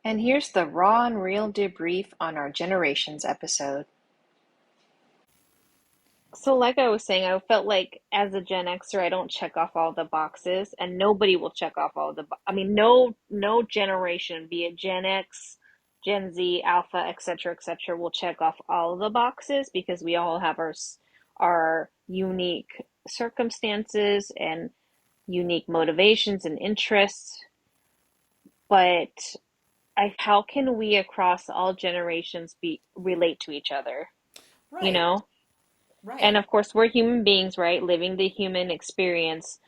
And here's the raw and real debrief on our Generations episode. So, like I was saying, I felt like as a Gen Xer, I don't check off all the boxes, and nobody will check off all the. I mean, no generation, be it Gen X, Gen Z, Alpha, etc., will check off all of the boxes because we all have our unique circumstances and unique motivations and interests. But how can we across all generations be relate to each other? You Right, know? And right. of course, we're human beings, right? Living the human experience.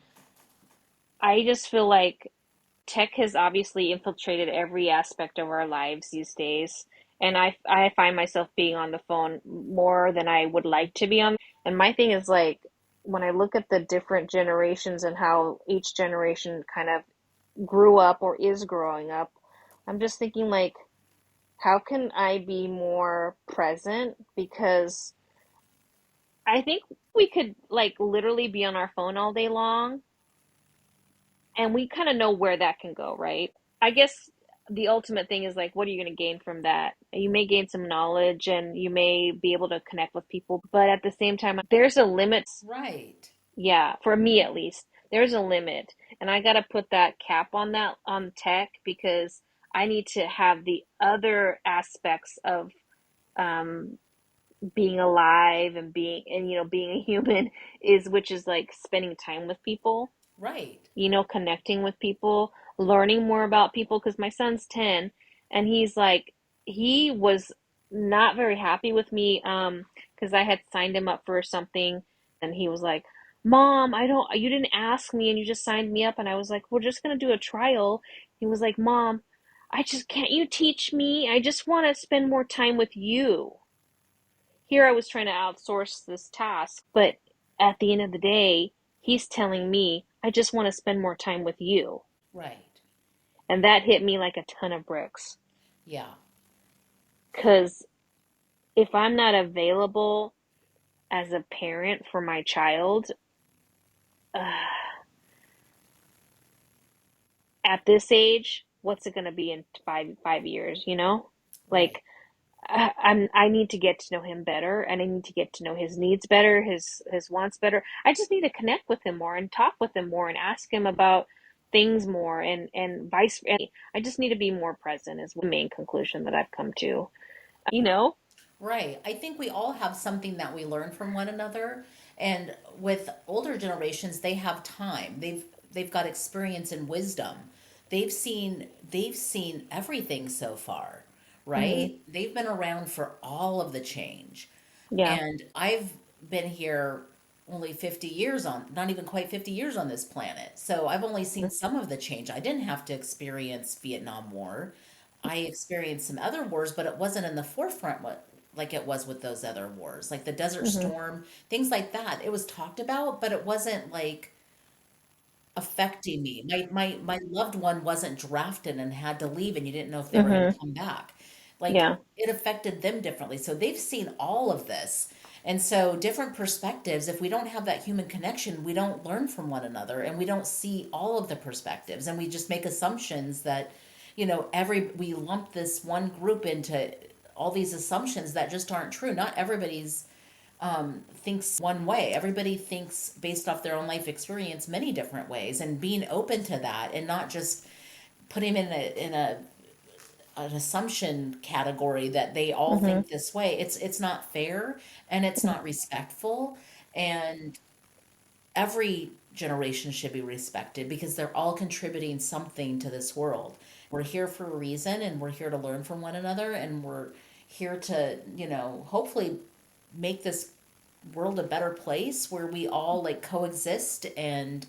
I just feel like tech has obviously infiltrated every aspect of our lives these days. And I find myself being on the phone more than I would like to be on. And my thing is like, when I look at the different generations and how each generation kind of grew up or is growing up, I'm just thinking like, how can I be more present? Because I think we could like literally be on our phone all day long and we kind of know where that can go, right? I guess the ultimate thing is like, what are you going to gain from that? You may gain some knowledge and you may be able to connect with people, but at the same time, there's a limit. Right. Yeah, for me at least, there's a limit. And I got to put that cap on that on tech because I need to have the other aspects of um, being alive and being a human is which is like spending time with people, Right. connecting with people, learning more about people because my son's 10 and he's like he was not very happy with me because I had signed him up for something and he was like, "Mom, I don't you didn't ask me and you just signed me up." And I was like, "We're just going to do a trial." He was like, "Mom, I just can't you teach me? I just want to spend more time with you." Here I was trying to outsource this task, but at the end of the day, he's telling me, I just want to spend more time with you. Right. And that hit me like a ton of bricks. Yeah. Because if I'm not available as a parent for my child, at this age, what's it going to be in five years, Right. Like, I need to get to know him better and I need to get to know his needs better, his wants better. I just need to connect with him more and talk with him more and ask him about things more and vice versa. I just need to be more present is the main conclusion that I've come to. You know? Right. I think we all have something that we learn from one another. And with older generations, they have time. They've got experience and wisdom. They've seen everything so far, Hmm. right? They've been around for all of the change. Yeah. And I've been here only 50 years on, not even quite 50 years on this planet. So I've only seen some of the change. I didn't have to experience Vietnam War. I experienced some other wars, but it wasn't in the forefront like it was with those other wars, like the Desert Hmm. Storm, things like that. It was talked about, but it wasn't like affecting me. My loved one wasn't drafted and had to leave, and you didn't know if they were going Hmm. to come back. Like Yeah. it affected them differently. So they've seen all of this. And so different perspectives, if we don't have that human connection, we don't learn from one another and we don't see all of the perspectives and we just make assumptions that, we lump this one group into all these assumptions that just aren't true. Not everybody's thinks one way. Everybody thinks based off their own life experience many different ways, and being open to that and not just putting them in a an assumption category that they all Hmm. think this way. It's not fair and it's not respectful, and every generation should be respected because they're all contributing something to this world. We're here for a reason and we're here to learn from one another and we're here to, hopefully make this world a better place where we all like coexist and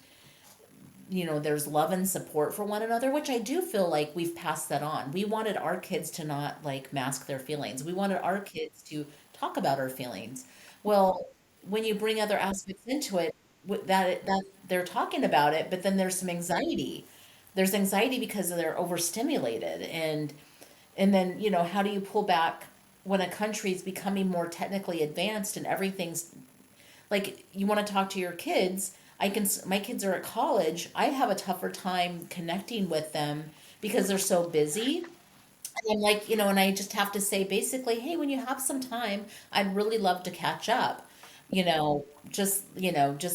there's love and support for one another, which I do feel like we've passed that on. We wanted our kids to not like mask their feelings. We wanted our kids to talk about our feelings. Well, when you bring other aspects into it, that they're talking about it, but then there's some anxiety. There's anxiety because they're overstimulated, and then how do you pull back when a country is becoming more technically advanced and everything's like you want to talk to your kids. My kids are at college. I have a tougher time connecting with them because they're so busy And I'm like, and I just have to say basically, hey, when you have some time, I'd really love to catch up. Just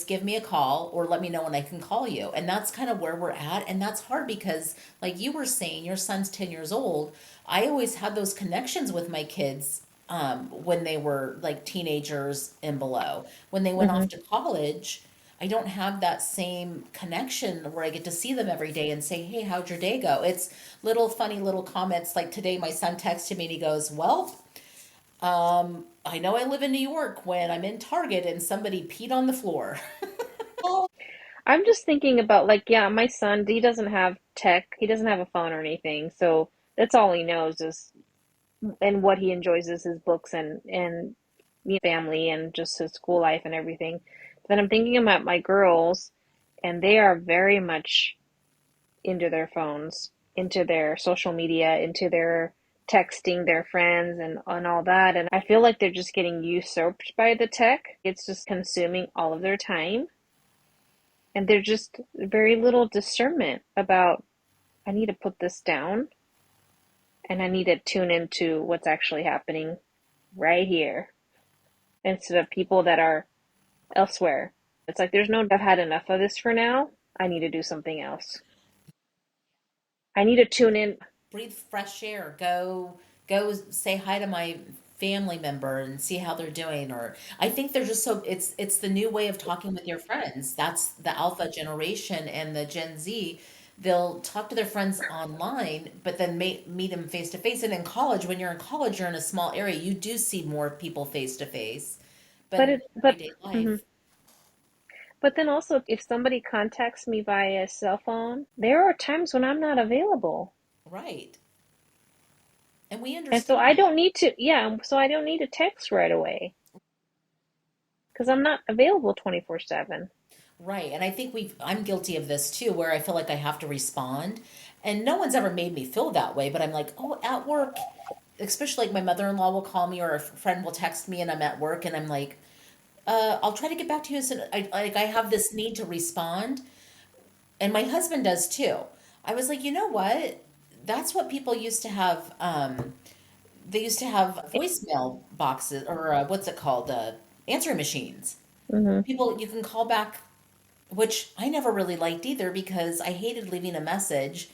give me a call or let me know when I can call you. And that's kind of where we're at. And that's hard because, like you were saying, your son's 10 years old. I always had those connections with my kids when they were like teenagers and below. When they went Hmm. off to college, I don't have that same connection where I get to see them every day and say, "Hey, how'd your day go?" It's little funny little comments. Like today, my son texted me and he goes, "Well, I know I live in New York when I'm in Target and somebody peed on the floor." I'm just thinking about like, yeah, my son, he doesn't have tech, he doesn't have a phone or anything, so that's all he knows is, and what he enjoys is his books and family and just his school life and everything. But then I'm thinking about my girls, and they are very much into their phones, into their social media, into their texting their friends and all that. And I feel like they're just getting usurped by the tech. It's just consuming all of their time. And there's just very little discernment about, I need to put this down and I need to tune into what's actually happening right here instead of people that are elsewhere. It's like there's no, I've had enough of this for now. I need to do something else. I need to tune in. Breathe fresh air. Go say hi to my family member and see how they're doing. Or I think they're just so it's the new way of talking with your friends. That's the alpha generation and the Gen Z. They'll talk to their friends online, but then meet them face to face. And in college, when you're in college, you're in a small area. You do see more people face to face. But But in it, but everyday mhm. life, But then also, if somebody contacts me via cell phone, there are times when I'm not available. right? And we And so understand I that. don't need to, yeah, so I don't need to text right away because I'm not available 24/7. Right. And I think I'm guilty of this too, where I feel like I have to respond. And no one's ever made me feel that way, but I'm like, oh, at work, especially like my mother-in-law will call me or a friend will text me and I'm at work and I'm like, I'll try to get back to you as soon. I have this need to respond. And my husband does too. I was like, you know what? That's what people used to have. They used to have voicemail boxes or what's it called? Answering machines. Hmm. People, you can call back, which I never really liked either because I hated leaving a message.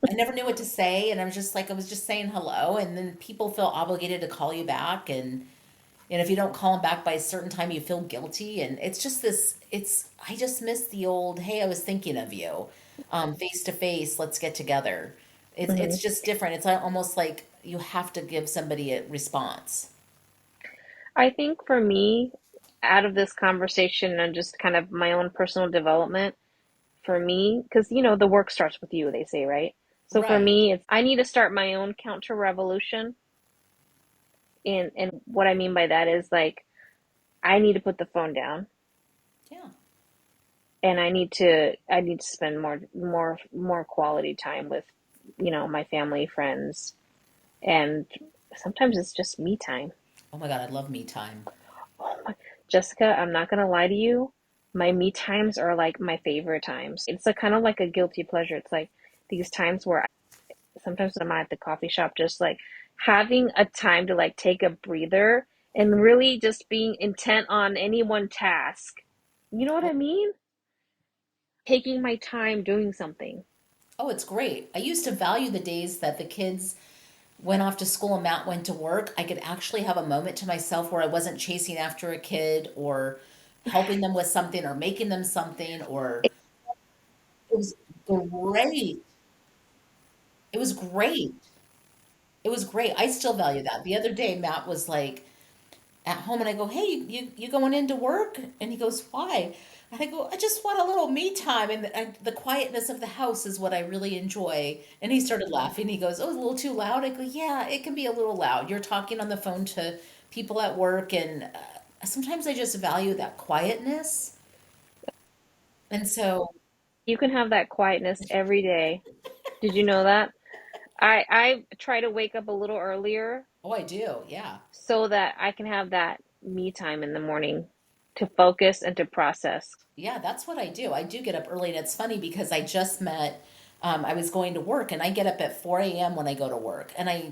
I never knew what to say, and I was just like, I was just saying hello, and then people feel obligated to call you back, and if you don't call them back by a certain time, you feel guilty, and it's just this. I just miss the old, hey, I was thinking of you, face to face, let's get together. It's Hmm. just different. It's almost like you have to give somebody a response. I think for me, out of this conversation and just kind of my own personal development, for me, because the work starts with you, they say, right? So for Right. me, it's I need to start my own counter revolution. And what I mean by that is like I need to put the phone down Yeah. and I need to spend more quality time with my family, friends, and sometimes it's just me time. Oh my God, I love me time. Oh my, Jessica, I'm not gonna lie to you. My me times are like my favorite times. It's a kind of like a guilty pleasure. It's like these times where sometimes when I'm at the coffee shop, just like having a time to like take a breather and really just being intent on any one task. You know what I mean? Taking my time doing something. Oh, it's great. I used to value the days that the kids went off to school and Matt went to work. I could actually have a moment to myself where I wasn't chasing after a kid or helping them with something or making them something or it was great. It was great. It was great. I still value that. The other day Matt was like at home and I go, "Hey, you going into work?" And he goes, "Why?" And I go, "I just want a little me time and the quietness of the house is what I really enjoy." And he started laughing. He goes, "Oh, it's a little too loud." I go, "Yeah, it can be a little loud. You're talking on the phone to people at work and sometimes I just value that quietness." And so, You can have that quietness every day. Did you know that? I try to wake up a little earlier oh, I do. Yeah. so that I can have that me time in the morning to focus and to process. Yeah, that's what I do. I do get up early and it's funny because I just met I was going to work, and I get up at 4 a.m. when I go to work, and I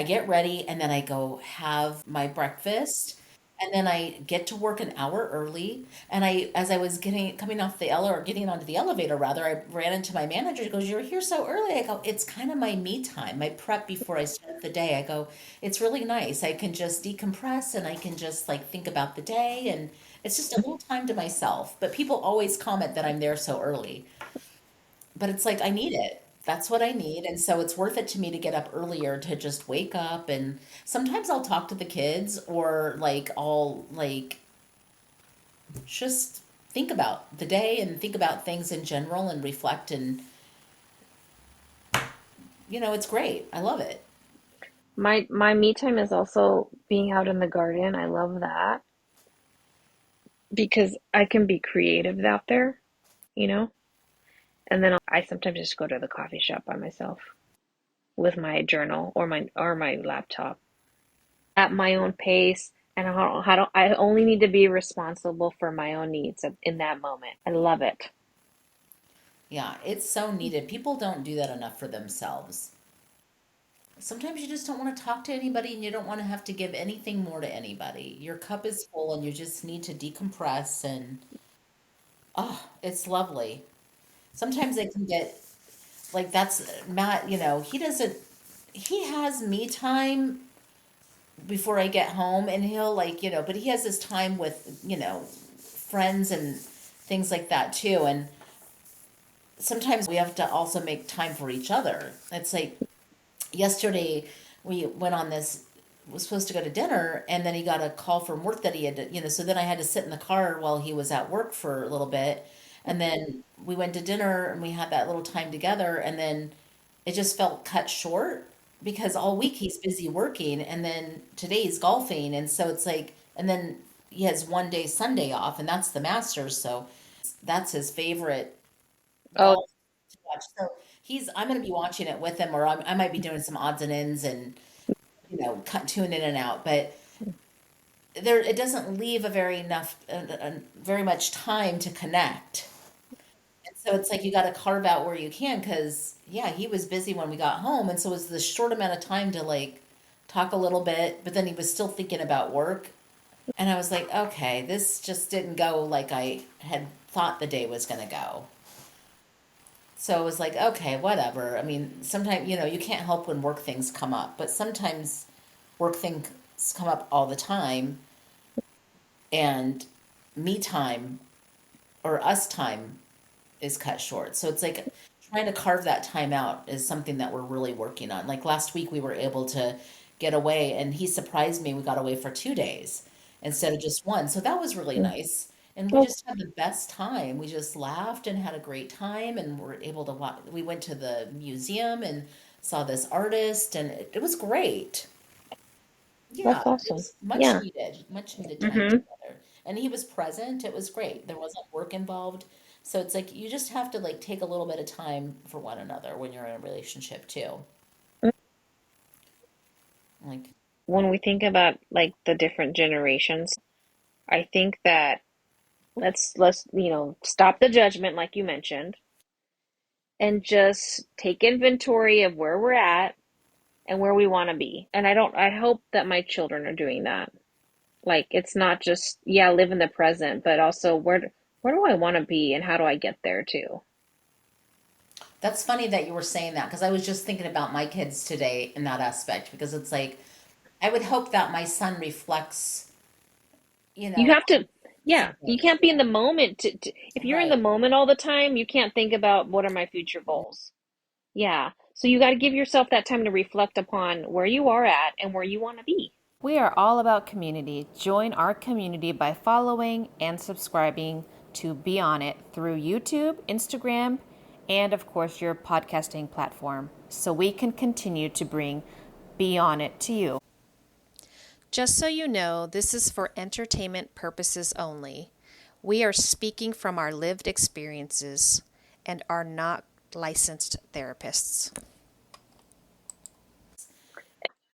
get ready, and then I go have my breakfast, and then I get to work an hour early. And as I was coming off the or getting onto the elevator rather, I ran into my manager. He goes, "You're here so early." I go, "It's kind of my me time, my prep before I start the day." I go, "It's really nice. I can just decompress, and I can just like think about the day, and it's just a little time to myself." But people always comment that I'm there so early. But it's like I need it. That's what I need. And so it's worth it to me to get up earlier to just wake up, and sometimes I'll talk to the kids, or like I'll like just think about the day and think about things in general and reflect, and it's great. I love it. My me time is also being out in the garden. I love that because I can be creative out there, you know? And then I sometimes just go to the coffee shop by myself with my journal or my laptop at my own pace. And I only need to be responsible for my own needs in that moment. I love it. Yeah, it's so needed. People don't do that enough for themselves. Sometimes you just don't want to talk to anybody, and you don't want to have to give anything more to anybody. Your cup is full and you just need to decompress, and oh, it's lovely. Sometimes it can get like that's Matt, he doesn't he has me time before I get home, and he'll but he has his time with, friends and things like that too. And sometimes we have to also make time for each other. It's like yesterday we went on this was supposed to go to dinner, and then he got a call from work that he had to, so then I had to sit in the car while he was at work for a little bit, and then we went to dinner and we had that little time together, and then it just felt cut short because all week he's busy working, and then today he's golfing, and so it's like, and then he has one day Sunday off, and that's the Masters, so that's his favorite Oh, golf to watch. So I'm going to be watching it with him, or I might be doing some odds and ends and tuning in and out. But it doesn't leave a very much time to connect. And so it's like you got to carve out where you can, because yeah, he was busy when we got home, and so it was the short amount of time to like talk a little bit, but then he was still thinking about work. And I was like, okay, this just didn't go like I had thought the day was going to go. So it was like, okay, whatever. I mean, sometimes, you can't help when work things come up, but sometimes work things come up all the time, and me time or us time is cut short. So it's like trying to carve that time out is something that we're really working on. Like last week, we were able to get away, and he surprised me. We got away for 2 days instead of just one. So that was really mm. nice. And we Oh, just had the best time. We just laughed and had a great time, and were able to watch. We went to the museum and saw this artist, and it was great. that's Yeah, it awesome. was Yeah. much needed time Hmm. together. And he was present. It was great. There wasn't work involved. So it's like you just have to like take a little bit of time for one another when you're in a relationship too. Like, When we think about like the different generations, I think that let's stop the judgment like you mentioned and just take inventory of where we're at and where we want to be. And I hope that my children are doing that. Like it's not just yeah, live in the present, but also where do I want to be and how do I get there too? that's funny that you were saying that, because I was just thinking about my kids today in that aspect, because it's like I would hope that my son reflects, You have to on some yeah, you things. can't be in the moment if you're in the Right. moment all the time, you can't think about what are my future goals. Yeah. So you got to give yourself that time to reflect upon where you are at and where you want to be. We are all about community. Join our community by following and subscribing to Be On It through YouTube, Instagram, and of course your podcasting platform so we can continue to bring Be On It to you. Just so you know, this is for entertainment purposes only. We are speaking from our lived experiences and are not licensed therapists.